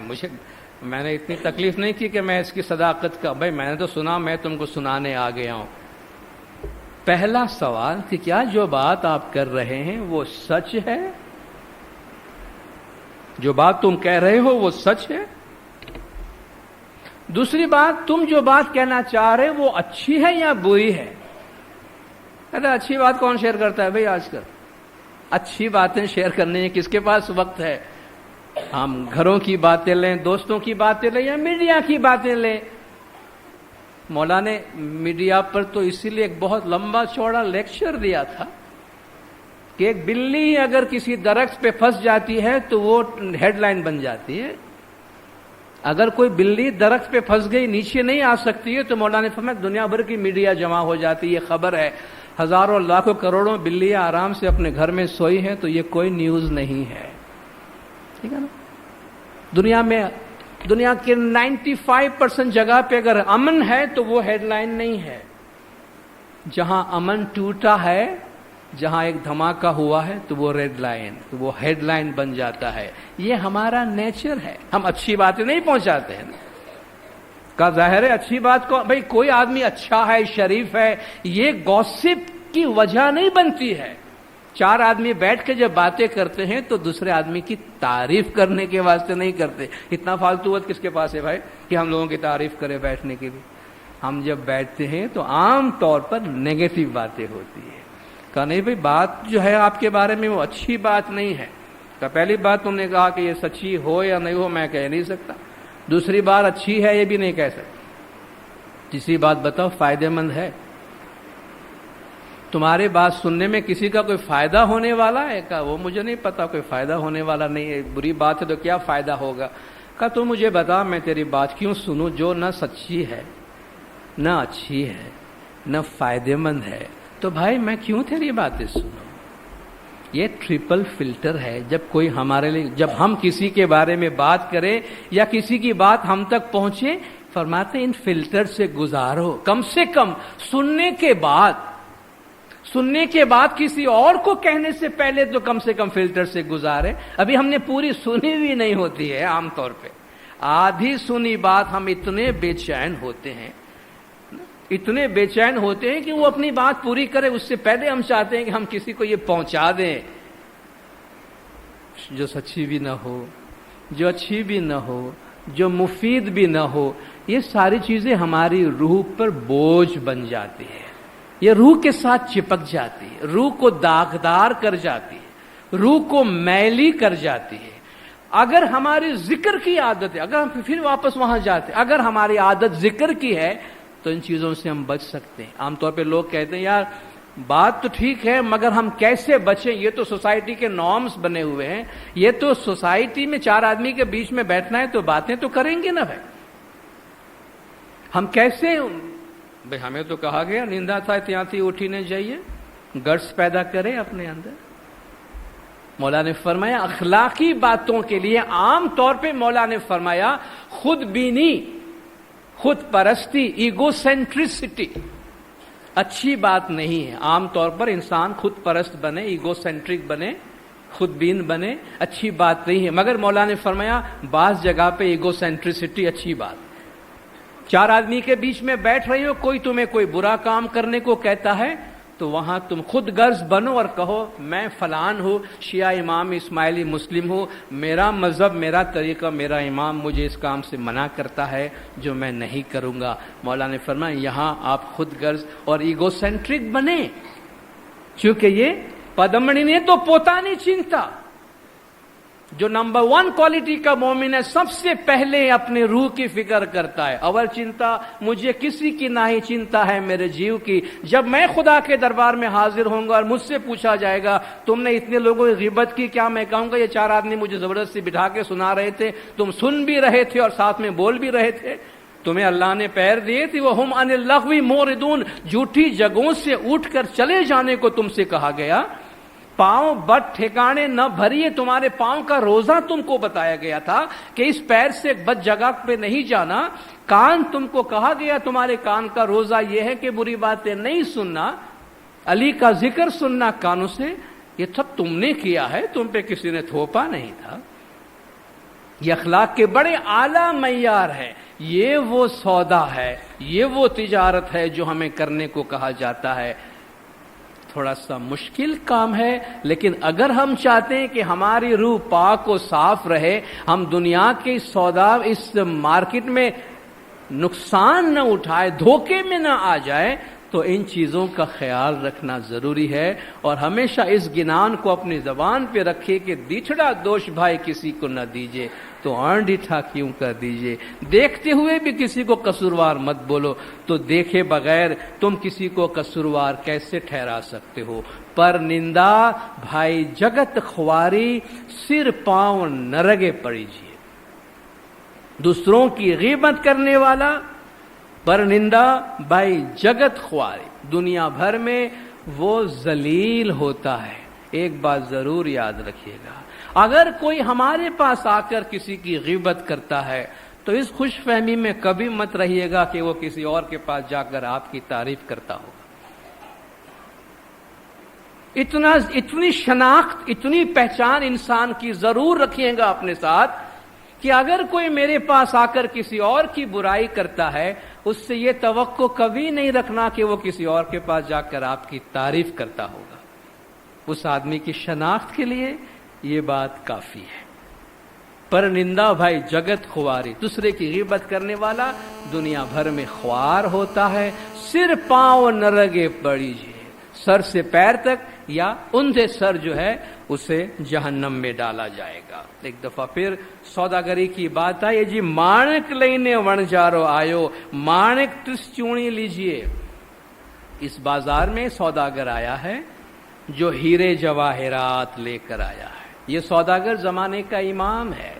S1: میں نے اتنی تکلیف نہیں کی کہ میں اس کی صداقت کا، بھائی میں نے تو سنا، میں تم کو سنانے آ گیا ہوں۔ پہلا سوال کہ کیا جو بات آپ کر رہے ہیں وہ سچ ہے؟ جو بات تم کہہ رہے ہو وہ سچ ہے؟ دوسری بات، تم جو بات کہنا چاہ رہے وہ اچھی ہے یا بری ہے؟ کہتا اچھی بات کون شیئر کرتا ہے بھائی آج کل؟ اچھی باتیں شیئر کرنے میں کس کے پاس وقت ہے؟ ہم گھروں کی باتیں لیں، دوستوں کی باتیں لیں یا میڈیا کی باتیں لیں۔ مولا نے میڈیا پر تو اسی لیے ایک بہت لمبا چوڑا لیکچر دیا تھا کہ ایک بلی اگر کسی درخت پہ پھنس جاتی ہے تو وہ ہیڈ لائن بن جاتی ہے، اگر کوئی بلی درخت پہ پھنس گئی نیچے نہیں آ سکتی ہے تو مولا نے فرمایا دنیا بھر کی میڈیا جمع ہو جاتی ہے، یہ خبر ہے، ہزاروں لاکھوں کروڑوں بلیاں آرام سے اپنے گھر میں سوئی ہیں، تو یہ کوئی نیوز نہیں ہے، ٹھیک ہے نا؟ دنیا کے 95% جگہ پہ اگر امن ہے تو وہ ہیڈ لائن نہیں ہے، جہاں امن ٹوٹا ہے، جہاں ایک دھماکہ ہوا ہے تو وہ ریڈ لائن، تو وہ ہیڈ لائن بن جاتا ہے۔ یہ ہمارا نیچر ہے، ہم اچھی باتیں نہیں پہنچاتے ہیں کا ظاہر ہے اچھی بات کو، بھئی کوئی آدمی اچھا ہے، شریف ہے، یہ گوسپ کی وجہ نہیں بنتی ہے۔ چار آدمی بیٹھ کے جب باتیں کرتے ہیں تو دوسرے آدمی کی تعریف کرنے کے واسطے نہیں کرتے۔ اتنا فالتو وقت کس کے پاس ہے بھائی کہ ہم لوگوں کی تعریف کرے بیٹھنے کے لیے؟ ہم جب بیٹھتے ہیں تو عام طور پر نیگیٹو باتیں ہوتی ہے۔ کہا نہیں بھئی بات جو ہے آپ کے بارے میں وہ اچھی بات نہیں ہے۔ تو پہلی بات تم نے کہا کہ یہ سچی ہو یا نہیں ہو میں کہہ نہیں سکتا، دوسری بات اچھی ہے یہ بھی نہیں کہہ سکتا، تیسری بات بتاؤ فائدہ مند ہے؟ تمہاری بات سننے میں کسی کا کوئی فائدہ ہونے والا ہے؟ کہا وہ مجھے نہیں پتا، کوئی فائدہ ہونے والا نہیں ہے، بری بات ہے تو کیا فائدہ ہوگا؟ کہا تو مجھے بتا میں تیری بات کیوں سنوں جو نہ سچی ہے نہ اچھی ہے نہ فائدہ مند ہے، تو بھائی میں کیوں تیری باتیں سنوں؟ یہ ٹرپل فلٹر ہے۔ جب کوئی ہمارے لیے، جب ہم کسی کے بارے میں بات کریں یا کسی کی بات ہم تک پہنچے، فرماتے ان فلٹر سے گزارو، کم سے کم سننے کے بعد کسی اور کو کہنے سے پہلے تو کم سے کم فلٹر سے گزارے۔ ابھی ہم نے پوری سنی بھی نہیں ہوتی ہے، عام طور پہ آدھی سنی بات ہم اتنے بے چین ہوتے ہیں کہ وہ اپنی بات پوری کرے، اس سے پہلے ہم چاہتے ہیں کہ ہم کسی کو یہ پہنچا دیں جو سچی بھی نہ ہو، جو اچھی بھی نہ ہو، جو مفید بھی نہ ہو۔ یہ ساری چیزیں ہماری روح پر بوجھ بن جاتی ہے، یہ روح کے ساتھ چپک جاتی ہے، روح کو داغدار کر جاتی ہے، روح کو میلی کر جاتی ہے۔ اگر ہماری ذکر کی عادت ہے، اگر ہم پھر واپس وہاں جاتے، اگر ہماری عادت ذکر کی ہے تو ان چیزوں سے ہم بچ سکتے ہیں۔ عام طور پہ لوگ کہتے ہیں یار بات تو ٹھیک ہے مگر ہم کیسے بچیں، یہ تو سوسائٹی کے نارمز بنے ہوئے ہیں، یہ تو سوسائٹی میں چار آدمی کے بیچ میں بیٹھنا ہے تو باتیں تو کریں گے نا بھائی، ہم کیسے؟ بھئی ہمیں تو کہا گیا نندا تھا تیاتی اٹھی نہ جائیے، گٹس پیدا کرے اپنے اندر۔ مولا نے فرمایا اخلاقی باتوں کے لیے عام طور پہ مولا نے فرمایا خود بینی، خود پرستی، ایگو سینٹرسٹی اچھی بات نہیں ہے۔ عام طور پر انسان خود پرست بنے، ایگو سینٹرک بنے، خود بین بنے، اچھی بات نہیں ہے، مگر مولا نے فرمایا بعض جگہ پہ ایگو سینٹرسٹی اچھی بات، 4 آدمی کے بیچ میں بیٹھ رہے ہو, کوئی تمہیں کوئی برا کام کرنے کو کہتا ہے تو وہاں تم خود غرض بنو اور کہو میں فلان ہوں, شیعہ امام اسماعیلی مسلم ہوں, میرا مذہب, میرا طریقہ, میرا امام مجھے اس کام سے منع کرتا ہے جو میں نہیں کروں گا. مولا نے فرمایا یہاں آپ خود غرض اور ایگو سینٹرک بنے, چونکہ یہ پدمنی نے تو پوتانی چنتا. جو نمبر 1 کوالٹی کا مومن ہے سب سے پہلے اپنے روح کی فکر کرتا ہے. اول چنتا مجھے کسی کی نہ ہی چنتا ہے میرے جیو کی. جب میں خدا کے دربار میں حاضر ہوں گا اور مجھ سے پوچھا جائے گا تم نے اتنے لوگوں کی غیبت کی, کیا میں کہوں گا یہ 4 آدمی مجھے زبردستی بٹھا کے سنا رہے تھے, تم سن بھی رہے تھے اور ساتھ میں بول بھی رہے تھے, تمہیں اللہ نے پیر دیے تھے, وہ ہم عن اللغو موردون, جھوٹی جگہوں سے اٹھ کر چلے جانے کو تم سے کہا گیا. پاؤں بد ٹھکانے نہ بھریے, تمہارے پاؤں کا روزہ تم کو بتایا گیا تھا کہ اس پیر سے بد جگہ پہ نہیں جانا. کان تم کو کہا گیا تمہارے کان کا روزہ یہ ہے کہ بری باتیں نہیں سننا, علی کا ذکر سننا کانوں سے. یہ سب تم نے کیا ہے, تم پہ کسی نے تھوپا نہیں تھا. یہ اخلاق کے بڑے اعلیٰ معیار ہے. یہ وہ سودا ہے, یہ وہ تجارت ہے جو ہمیں کرنے کو کہا جاتا ہے. تھوڑا سا مشکل کام ہے, لیکن اگر ہم چاہتے ہیں کہ ہماری روح پاک و صاف رہے, ہم دنیا کے سودا اس مارکیٹ میں نقصان نہ اٹھائے, دھوکے میں نہ آ جائے, تو ان چیزوں کا خیال رکھنا ضروری ہے. اور ہمیشہ اس گنان کو اپنی زبان پہ رکھے کہ دیٹھڑا دوش بھائی کسی کو نہ دیجیے تو ڈیٹھا کیوں کر دیجیے. دیکھتے ہوئے بھی کسی کو قصوروار مت بولو, تو دیکھے بغیر تم کسی کو قصوروار کیسے ٹھہرا سکتے ہو. پر نندا بھائی جگت خواری, سر پاؤں نرگے پڑیجیے. دوسروں کی غیبت کرنے والا پر نندا بھائی جگت خواری, دنیا بھر میں وہ ذلیل ہوتا ہے. ایک بات ضرور یاد رکھیے گا, اگر کوئی ہمارے پاس آ کر کسی کی غیبت کرتا ہے تو اس خوش فہمی میں کبھی مت رہیے گا کہ وہ کسی اور کے پاس جا کر آپ کی تعریف کرتا ہوگا. اتنی شناخت, اتنی پہچان انسان کی ضرور رکھیے گا اپنے ساتھ کہ اگر کوئی میرے پاس آ کر کسی اور کی برائی کرتا ہے, اس سے یہ توقع کبھی نہیں رکھنا کہ وہ کسی اور کے پاس جا کر آپ کی تعریف کرتا ہوگا. اس آدمی کی شناخت کے لیے یہ بات کافی ہے. پر نندا بھائی جگت خواری, دوسرے کی غیبت کرنے والا دنیا بھر میں خوار ہوتا ہے. سر پاؤں نرگے پڑیجیے, سر سے پیر تک یا اندھے سر جو ہے اسے جہنم میں ڈالا جائے گا. ایک دفعہ پھر سوداگری کی بات آئی جی, مانک لینے ونجارو آیو, مانک تس چونی لیجئے. اس بازار میں سوداگر آیا ہے جو ہیرے جواہرات لے کر آیا ہے. یہ سوداگر زمانے کا امام ہے,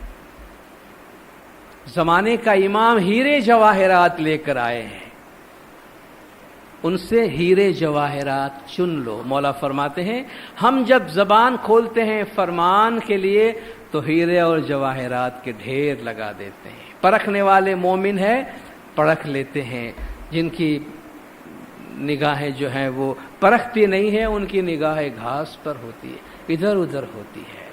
S1: زمانے کا امام ہیرے جواہرات لے کر آئے ہیں. ان سے ہیرے جواہرات چن لو. مولا فرماتے ہیں ہم جب زبان کھولتے ہیں فرمان کے لیے تو ہیرے اور جواہرات کے ڈھیر لگا دیتے ہیں. پرکھنے والے مومن ہے, پرکھ لیتے ہیں. جن کی نگاہیں جو ہیں وہ پرکھتی نہیں ہیں, ان کی نگاہیں گھاس پر ہوتی ہے, ادھر ادھر ہوتی ہے.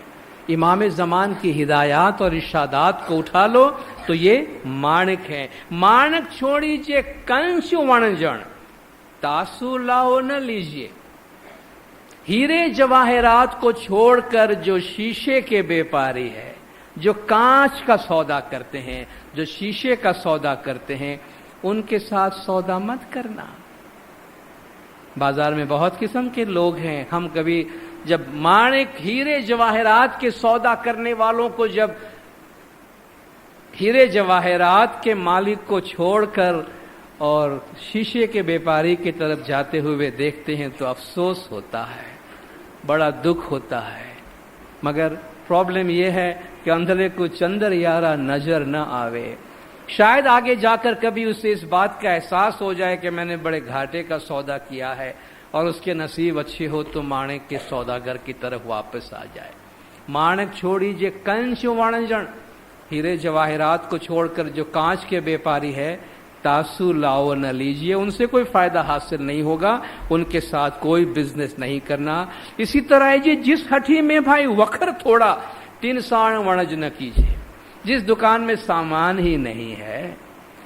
S1: امام زمان کی ہدایات اور ارشادات کو اٹھا لو تو یہ مانک ہے. مانک چھوڑیجیے کنچ ونجن, تاسو لاؤ نہ لیجیے. ہیرے جواہرات کو چھوڑ کر جو شیشے کے بیپاری ہے, جو کانچ کا سودا کرتے ہیں, جو شیشے کا سودا کرتے ہیں, ان کے ساتھ سودا مت کرنا. بازار میں بہت قسم کے لوگ ہیں. ہم کبھی جب مانک ہیرے جواہرات کے سودا کرنے والوں کو, جب ہیرے جواہرات کے مالک کو چھوڑ کر اور شیشے کے بیپاری کی طرف جاتے ہوئے دیکھتے ہیں تو افسوس ہوتا ہے, بڑا دکھ ہوتا ہے. مگر پرابلم یہ ہے کہ اندھرے کو چندر یارا نظر نہ آوے. شاید آگے جا کر کبھی اسے اس بات کا احساس ہو جائے کہ میں نے بڑے گھاٹے کا سودا کیا ہے, اور اس کے نصیب اچھے ہو تو مانک کے سوداگر کی طرف واپس آ جائے. مانک چھوڑیجیے کنچ وانجن, ہیرے جواہرات کو چھوڑ کر جو کانچ کے بیپاری ہے, تاسو لاؤ نہ لیجیے. ان سے کوئی فائدہ حاصل نہیں ہوگا, ان کے ساتھ کوئی بزنس نہیں کرنا. اسی طرح جی جس ہٹھی میں بھائی وکھر تھوڑا, تین ساڑ ونج نہ کیجیے. جس دکان میں سامان ہی نہیں ہے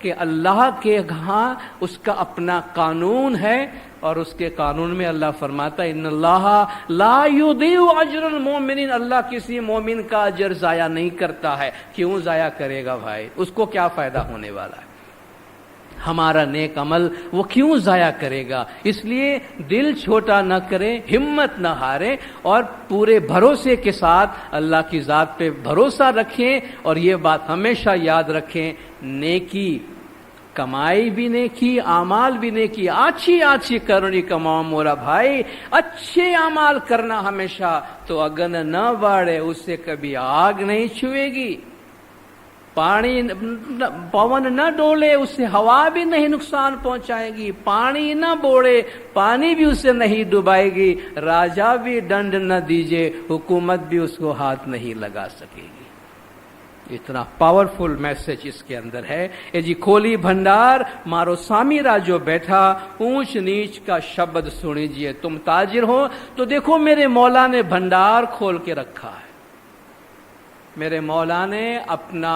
S1: کہ اللہ کے ہاں اس کا اپنا قانون ہے، اور اس کے قانون میں اللہ فرماتا ہے ان اللہ لا یضیع اجر المؤمنین، اللہ کسی مومن کا اجر ضائع نہیں کرتا ہے۔ کیوں ضائع کرے گا بھائی؟ اس کو کیا فائدہ ہونے والا ہے؟ ہمارا نیک عمل وہ کیوں ضائع کرے گا؟ اس لیے دل چھوٹا نہ کریں، ہمت نہ ہاریں، اور پورے بھروسے کے ساتھ اللہ کی ذات پہ بھروسہ رکھیں، اور یہ بات ہمیشہ یاد رکھیں، نیکی کمائی بھی نیکی، اعمال بھی نیکی، آچھی کرنی کماؤ مورا بھائی، اچھے اعمال کرنا ہمیشہ، تو اگن نہ باڑے اس سے کبھی آگ نہیں چھوئے گی، پون نہ ڈولے اس سے ہوا بھی نہیں نقصان پہنچائے گی، پانی نہ بوڑے پانی بھی اسے نہیں ڈبائے گی، راجا بھی ڈنڈ نہ دیجے حکومت بھی اس کو ہاتھ نہیں لگا سکے گی۔ اتنا پاورفل میسج اس کے اندر ہے۔ اے جی کھولی بھنڈار مارو سامی راجو بیٹھا، اونچ نیچ کا شبد سنیجیے، تم تاجر ہو تو دیکھو میرے مولا نے بھنڈار کھول کے رکھا ہے، میرے مولا نے اپنا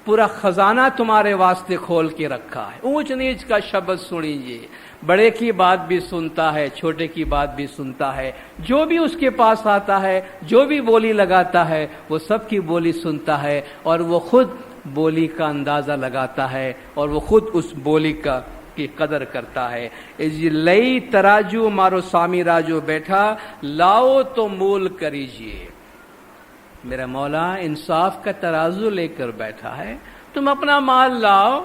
S1: پورا خزانہ تمہارے واسطے کھول کے رکھا ہے۔ اونچ نیچ کا شبد سنیجیے، بڑے کی بات بھی سنتا ہے، چھوٹے کی بات بھی سنتا ہے، جو بھی اس کے پاس آتا ہے، جو بھی بولی لگاتا ہے، وہ سب کی بولی سنتا ہے، اور وہ خود بولی کا اندازہ لگاتا ہے، اور وہ خود اس بولی کی قدر کرتا ہے۔ جی لئی تراجو مارو سامی راجو بیٹھا، لاؤ تو مول کریجیے، میرا مولا انصاف کا ترازو لے کر بیٹھا ہے، تم اپنا مال لاؤ،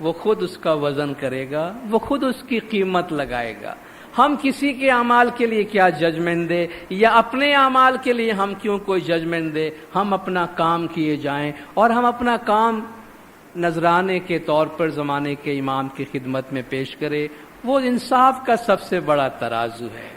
S1: وہ خود اس کا وزن کرے گا، وہ خود اس کی قیمت لگائے گا۔ ہم کسی کے اعمال کے لیے کیا ججمنٹ دے، یا اپنے اعمال کے لیے ہم کیوں کوئی ججمنٹ دے؟ ہم اپنا کام کیے جائیں، اور ہم اپنا کام نذرانے کے طور پر زمانے کے امام کی خدمت میں پیش کرے، وہ انصاف کا سب سے بڑا ترازو ہے۔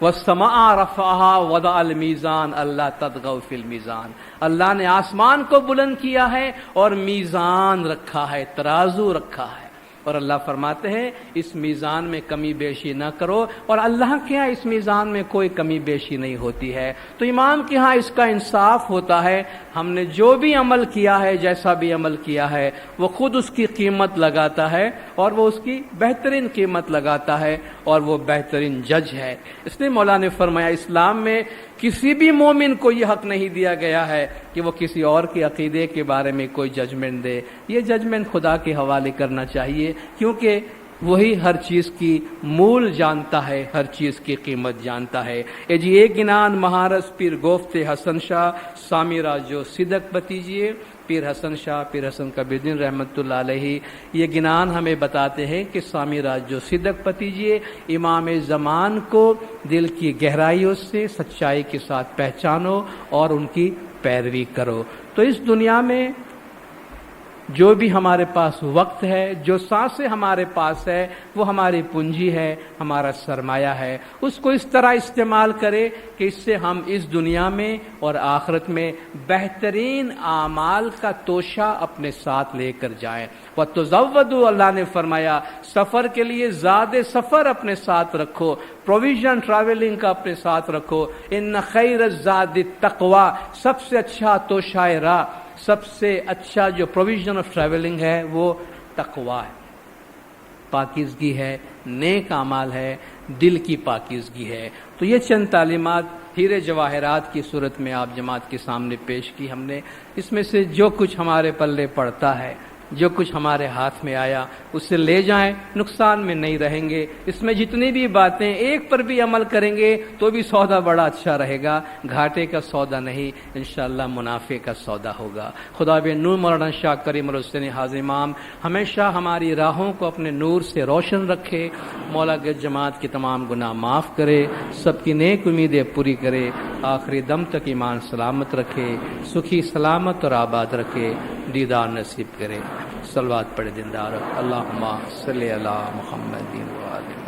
S1: وَالسَّمَاءَ رَفَعَهَا وَوَضَعَ الْمِيزَانَ أَلَّا تَطْغَوْا فِي الْمِيزَانِ، اللہ نے آسمان کو بلند کیا ہے اور میزان رکھا ہے، ترازو رکھا ہے، اور اللہ فرماتے ہیں اس میزان میں کمی بیشی نہ کرو، اور اللہ کے ہاں اس میزان میں کوئی کمی بیشی نہیں ہوتی ہے۔ تو امام کے ہاں اس کا انصاف ہوتا ہے، ہم نے جو بھی عمل کیا ہے، جیسا بھی عمل کیا ہے، وہ خود اس کی قیمت لگاتا ہے، اور وہ اس کی بہترین قیمت لگاتا ہے، اور وہ بہترین جج ہے۔ اس لیے مولا نے فرمایا اسلام میں کسی بھی مومن کو یہ حق نہیں دیا گیا ہے کہ وہ کسی اور کے عقیدے کے بارے میں کوئی ججمنٹ دے، یہ ججمنٹ خدا کے حوالے کرنا چاہیے، کیونکہ وہی ہر چیز کی مول جانتا ہے، ہر چیز کی قیمت جانتا ہے۔ اے جی ایک گنان مہارس پیر گفت حسن شاہ سامی راجو صدق بتیجیے، پیر حسن شاہ پیر حسن کبیردین رحمت اللہ علیہ یہ گنان ہمیں بتاتے ہیں کہ سامی راجو صدق پتیجیے، امام زمان کو دل کی گہرائیوں سے سچائی کے ساتھ پہچانو اور ان کی پیروی کرو۔ تو اس دنیا میں جو بھی ہمارے پاس وقت ہے، جو سانسیں ہمارے پاس ہے، وہ ہماری پونجی ہے، ہمارا سرمایہ ہے، اس کو اس طرح استعمال کرے کہ اس سے ہم اس دنیا میں اور آخرت میں بہترین اعمال کا توشہ اپنے ساتھ لے کر جائیں۔ وَتُزَوَّدُوا، اللہ نے فرمایا سفر کے لیے زاد سفر اپنے ساتھ رکھو، پروویژن ٹریولنگ کا اپنے ساتھ رکھو۔ ان خیر الزاد التقوی، سب سے اچھا توشہ راہ، سب سے اچھا جو پروویژن آف ٹریولنگ ہے وہ تقوی ہے، پاکیزگی ہے، نیک اعمال ہے، دل کی پاکیزگی ہے۔ تو یہ چند تعلیمات ہیرے جواہرات کی صورت میں آپ جماعت کے سامنے پیش کی ہم نے۔ اس میں سے جو کچھ ہمارے پلے پڑتا ہے، جو کچھ ہمارے ہاتھ میں آیا اس سے لے جائیں، نقصان میں نہیں رہیں گے۔ اس میں جتنی بھی باتیں ایک پر بھی عمل کریں گے تو بھی سودا بڑا اچھا رہے گا، گھاٹے کا سودا نہیں، انشاءاللہ منافع کا سودا ہوگا۔ خدا بے نور مولانا شاہ کریم الحسین حاضر امام ہمیشہ ہماری راہوں کو اپنے نور سے روشن رکھے، مولا کے جماعت کے تمام گناہ معاف کرے، سب کی نیک امیدیں پوری کرے، آخری دم تک ایمان سلامت رکھے، سکھی سلامت اور آباد رکھے، دیدار نصیب کرے۔ صلوات پڑھے دیندار، اللہم صلی علی محمد و آلہ